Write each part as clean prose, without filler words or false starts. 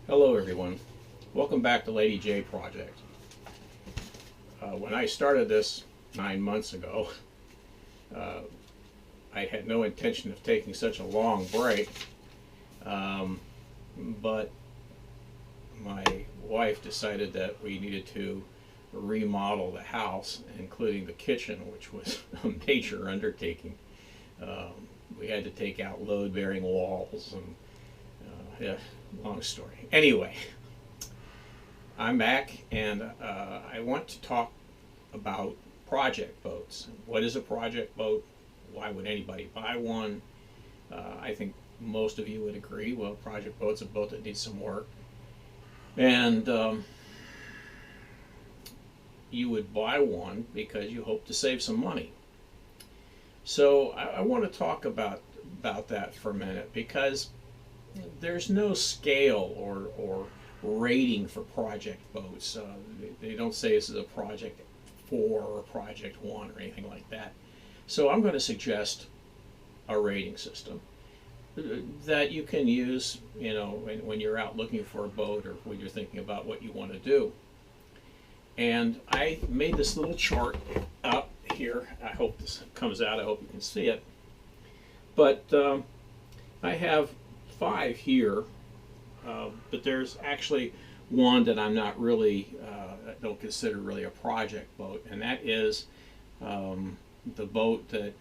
Hello everyone, welcome back to Lady J Project. When I started this 9 months ago, uh, I had no intention of taking such a long break, um, but my wife decided that we needed to remodel the house, including the kitchen, which was a major undertaking. We had to take out load-bearing walls and yeah, long story. Anyway, I'm back and I want to talk about project boats. What is a project boat? Why would anybody buy one? I think most of you would agree, well, project boat's a boat that needs some work. And you would buy one because you hope to save some money. So I want to talk about that for a minute because there's no scale or rating for project boats. They don't say this is a project 4 or project 1 or anything like that. So I'm going to suggest a rating system that you can use, when you're out looking for a boat or when you're thinking about what you want to do. And I made this little chart up here. I hope this comes out. I hope you can see it. But I have 5 here, but there's actually one that I'm not really, don't consider really a project boat, and that is the boat that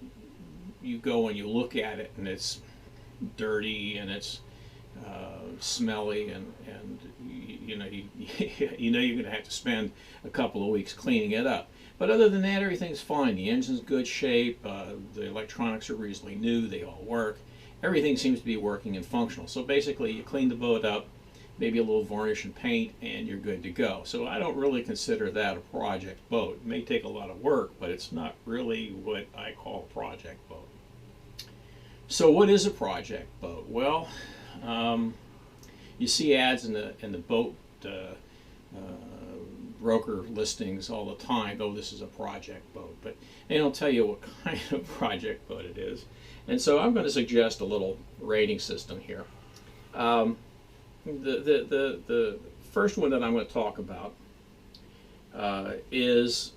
you go and you look at it and it's dirty and it's smelly and you know you're going to have to spend a couple of weeks cleaning it up. But other than that, everything's fine. The engine's in good shape. The electronics are reasonably new. They all work. Everything seems to be working and functional. So basically, you clean the boat up, maybe a little varnish and paint, and you're good to go. So I don't really consider that a project boat. It may take a lot of work, but it's not really what I call a project boat. So what is a project boat? Well, you see ads in the boat broker listings all the time. Oh, this is a project boat, but they don't tell you what kind of project boat it is. And so I'm going to suggest a little rating system here. The first one that I'm going to talk about is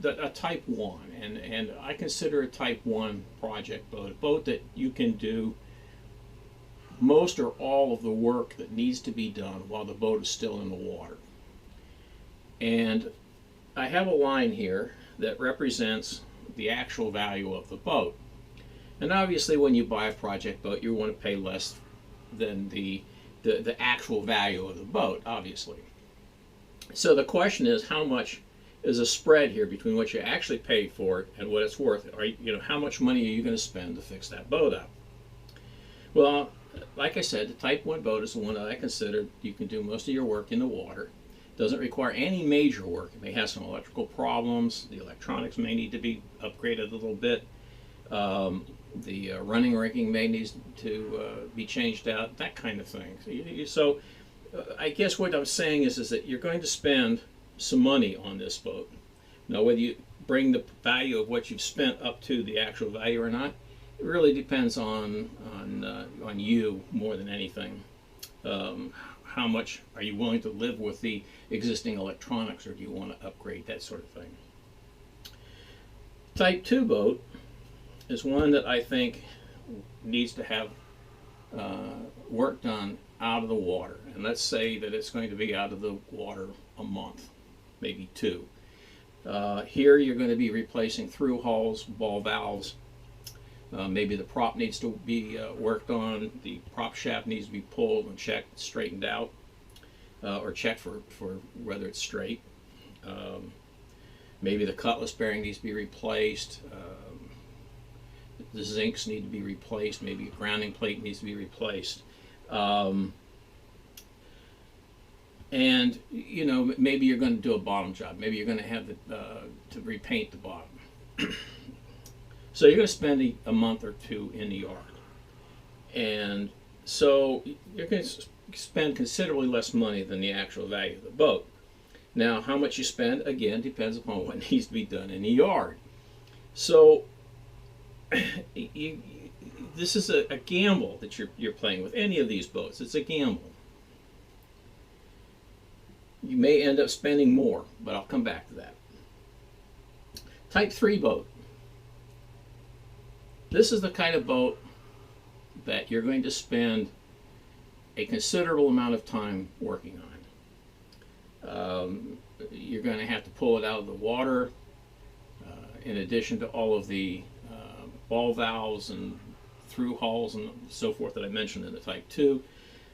a Type 1, and I consider a Type 1 project boat a boat that you can do most or all of the work that needs to be done while the boat is still in the water. And I have a line here that represents the actual value of the boat. And obviously when you buy a project boat, you want to pay less than the actual value of the boat, obviously. So the question is, how much is a spread here between what you actually paid for it and what it's worth? How much money are you going to spend to fix that boat up? Well, like I said, the Type 1 boat is the one that I consider you can do most of your work in the water. Doesn't require any major work. It may have some electrical problems. The electronics may need to be upgraded a little bit. The running rigging may need to be changed out, that kind of thing. So I guess what I'm saying is that you're going to spend some money on this boat. Now, whether you bring the value of what you've spent up to the actual value or not, it really depends on you more than anything. How much are you willing to live with the existing electronics, or do you want to upgrade, that sort of thing? Type 2 boat is one that I think needs to have work done out of the water. And let's say that it's going to be out of the water a month, maybe 2. Here you're going to be replacing through hulls, ball valves. Maybe the prop needs to be worked on. The prop shaft needs to be pulled and checked, straightened out, or checked for whether it's straight. Maybe the cutlass bearing needs to be replaced. The zincs need to be replaced. Maybe a grounding plate needs to be replaced. And maybe you're going to do a bottom job. Maybe you're going to have to repaint the bottom. So you're going to spend a month or 2 in the yard. And so you're going to spend considerably less money than the actual value of the boat. Now, how much you spend, again, depends upon what needs to be done in the yard. So this is a gamble that you're playing with any of these boats. It's a gamble. You may end up spending more, but I'll come back to that. Type 3 boat. This is the kind of boat that you're going to spend a considerable amount of time working on. You're going to have to pull it out of the water, in addition to all of the ball valves and through hulls and so forth that I mentioned in the Type 2.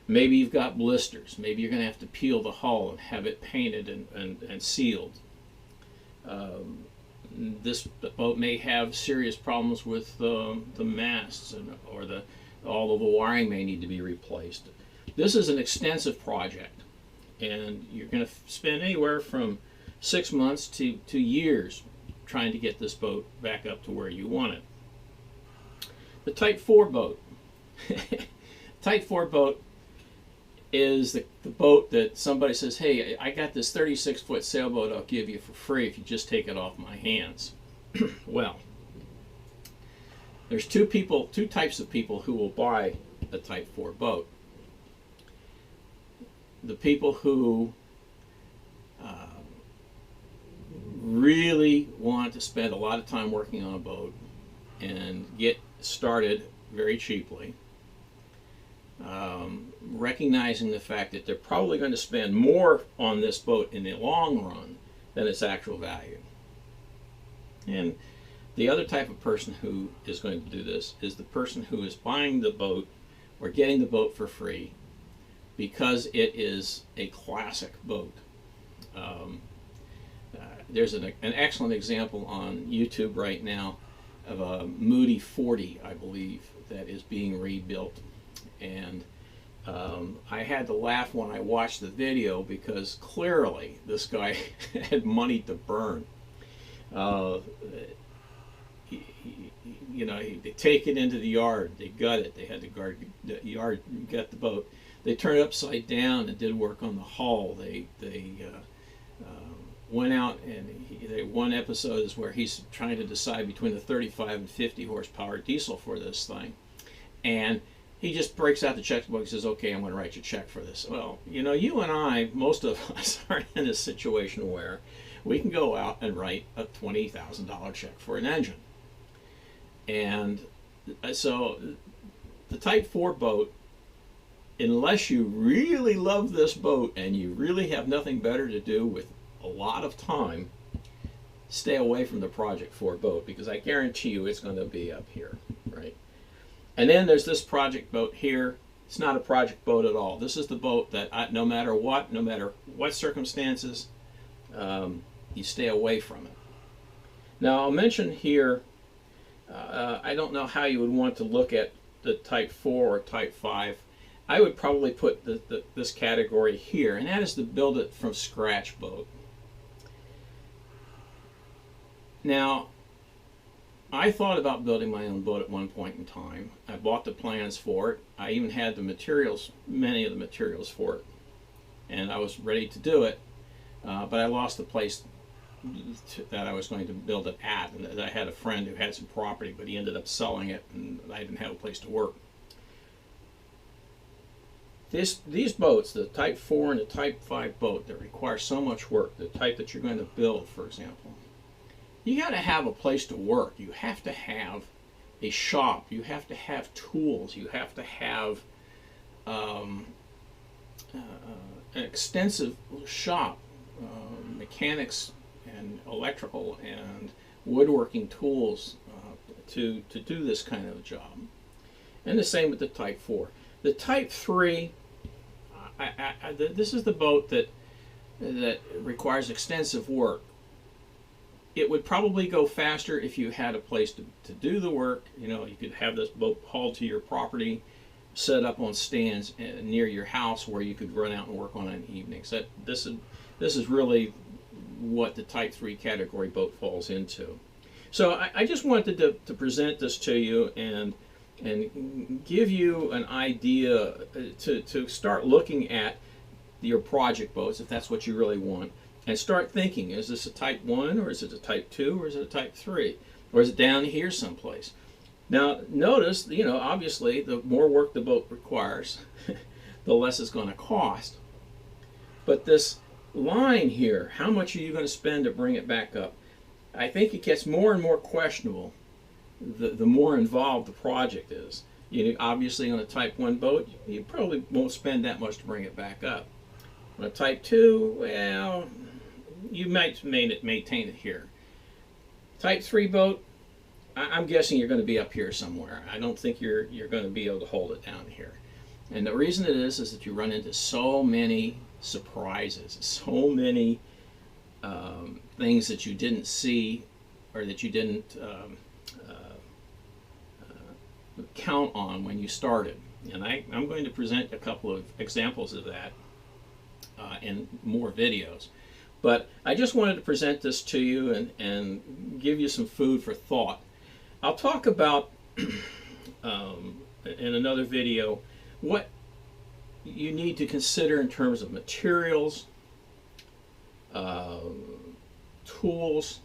Maybe you've got blisters. Maybe you're going to have to peel the hull and have it painted and sealed. This boat may have serious problems with the masts, or all of the wiring may need to be replaced. This is an extensive project, and you're going to spend anywhere from 6 months to years trying to get this boat back up to where you want it. The Type 4 boat. Type 4 boat is the boat that somebody says, hey, I got this 36-foot sailboat I'll give you for free if you just take it off my hands. Well, there's two types of people who will buy a Type 4 boat. The people who really want to spend a lot of time working on a boat and get started very cheaply, recognizing the fact that they're probably going to spend more on this boat in the long run than its actual value. And the other type of person who is going to do this is the person who is buying the boat or getting the boat for free because it is a classic boat. There's an excellent example on YouTube right now of a Moody 40, I believe, that is being rebuilt. And I had to laugh when I watched the video because clearly this guy had money to burn. They take it into the yard, they gut it, they had to guard the yard, gut the boat. They turned it upside down and did work on the hull. They went out, and one episode is where he's trying to decide between the 35 and 50 horsepower diesel for this thing. And he just breaks out the checkbook and says, okay, I'm going to write you a check for this. Well, you and I, most of us are in a situation where we can go out and write a $20,000 check for an engine. And so the Type 4 boat, unless you really love this boat and you really have nothing better to do with a lot of time, stay away from the Project 4 boat, because I guarantee you it's going to be up here, right? And then there's this project boat here. It's not a project boat at all. This is the boat that no matter what circumstances, you stay away from it. Now I'll mention here, I don't know how you would want to look at the Type 4 or Type 5. I would probably put this category here, and that is the build it from scratch boat. Now, I thought about building my own boat at one point in time. I bought the plans for it. I even had the materials, many of the materials for it, and I was ready to do it, but I lost the place that I was going to build it at. And I had a friend who had some property, but he ended up selling it, and I didn't have a place to work. These boats, the Type 4 and the Type 5 boat that require so much work, the type that you're going to build, for example, you got to have a place to work. You have to have a shop. You have to have tools. You have to have an extensive shop, mechanics and electrical and woodworking tools to do this kind of a job. And the same with the Type 4. The Type 3, this is the boat that requires extensive work. It would probably go faster if you had a place to do the work. You could have this boat hauled to your property, set up on stands near your house where you could run out and work on it in evenings. This is really what the Type 3 category boat falls into. So I just wanted to present this to you and give you an idea to start looking at your project boats, if that's what you really want, and start thinking, is this a Type 1, or is it a Type 2, or is it a Type 3, or is it down here someplace? Now notice, obviously the more work the boat requires, the less it's going to cost. But this line here, how much are you going to spend to bring it back up? I think it gets more and more questionable the more involved the project is. You know, obviously on a Type 1 boat, you probably won't spend that much to bring it back up. On a Type 2, well, you might maintain it here. Type 3 boat, I'm guessing you're going to be up here somewhere. I don't think you're going to be able to hold it down here. And the reason it is that you run into so many surprises, so many things that you didn't see or that you didn't count on when you started. And I'm going to present a couple of examples of that in more videos. But I just wanted to present this to you and give you some food for thought. I'll talk about in another video what you need to consider in terms of materials, tools,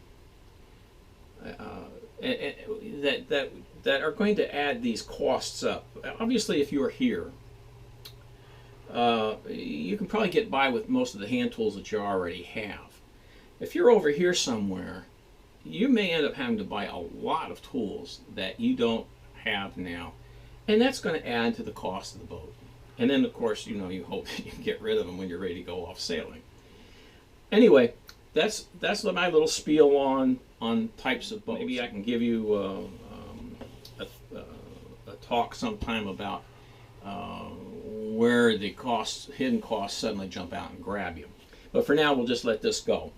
that are going to add these costs up. Obviously, if you're here, you can probably get by with most of the hand tools that you already have. If you're over here somewhere, you may end up having to buy a lot of tools that you don't have now, and that's going to add to the cost of the boat. And then, of course, you know, you hope you can get rid of them when you're ready to go off sailing. Anyway, that's my little spiel on types of boats. Maybe I can give you a talk sometime about where the hidden costs suddenly jump out and grab you. But for now, we'll just let this go.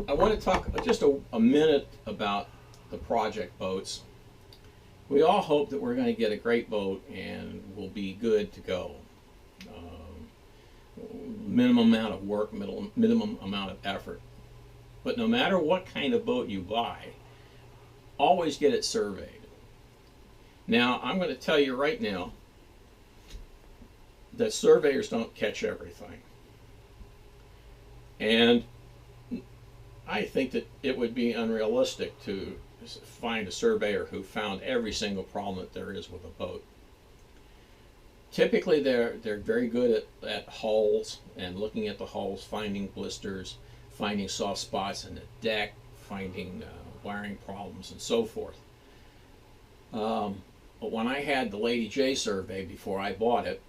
I want to talk just a minute about the project boats. We all hope that we're going to get a great boat and we'll be good to go. Minimum amount of work, minimum amount of effort. But no matter what kind of boat you buy, always get it surveyed. Now, I'm going to tell you right now that surveyors don't catch everything. And I think that it would be unrealistic to find a surveyor who found every single problem that there is with a boat. Typically, they're very good at hulls and looking at the hulls, finding blisters, finding soft spots in the deck, finding wiring problems, and so forth. But when I had the Lady J survey before I bought it,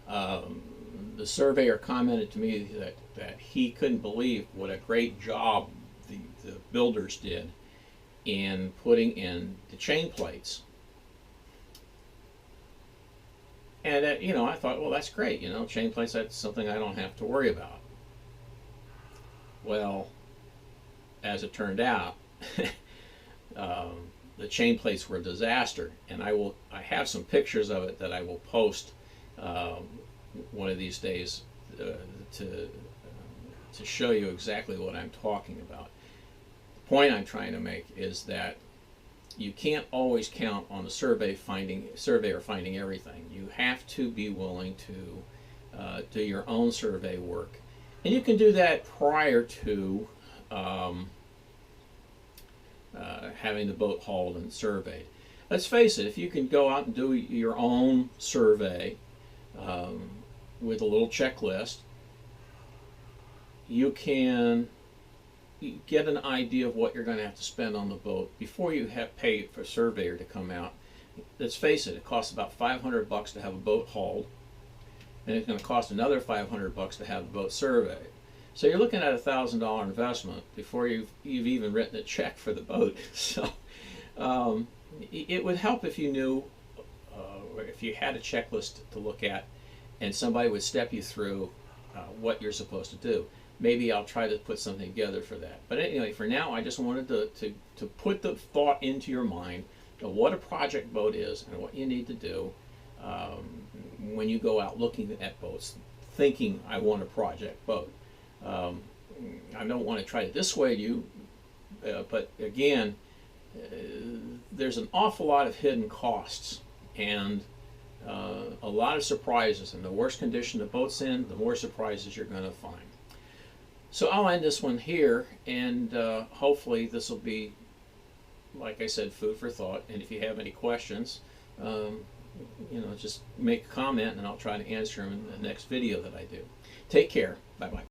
the surveyor commented to me that he couldn't believe what a great job the builders did in putting in the chain plates. And you know, I thought, well, that's great. You know, chain plates, that's something I don't have to worry about. Well, as it turned out, the chain plates were a disaster, and I have some pictures of it that I will post one of these days to show you exactly what I'm talking about. The point I'm trying to make is that you can't always count on the surveyor finding everything. You have to be willing to do your own survey work, and you can do that prior to having the boat hauled and surveyed. Let's face it, if you can go out and do your own survey with a little checklist, you can get an idea of what you're going to have to spend on the boat before you pay for a surveyor to come out. Let's face it costs about $500 to have a boat hauled, and it's going to cost another $500 to have the boat surveyed. So you're looking at a $1,000 investment before you've even written a check for the boat. So it would help if you knew, if you had a checklist to look at, and somebody would step you through what you're supposed to do. Maybe I'll try to put something together for that. But anyway, for now, I just wanted to put the thought into your mind of what a project boat is and what you need to do when you go out looking at boats, thinking, I want a project boat. I don't want to try to dissuade you, but again, there's an awful lot of hidden costs and a lot of surprises. And the worse condition the boat's in, the more surprises you're going to find. So I'll end this one here, and hopefully this will be, like I said, food for thought. And if you have any questions, just make a comment and I'll try to answer them in the next video that I do. Take care. Bye bye.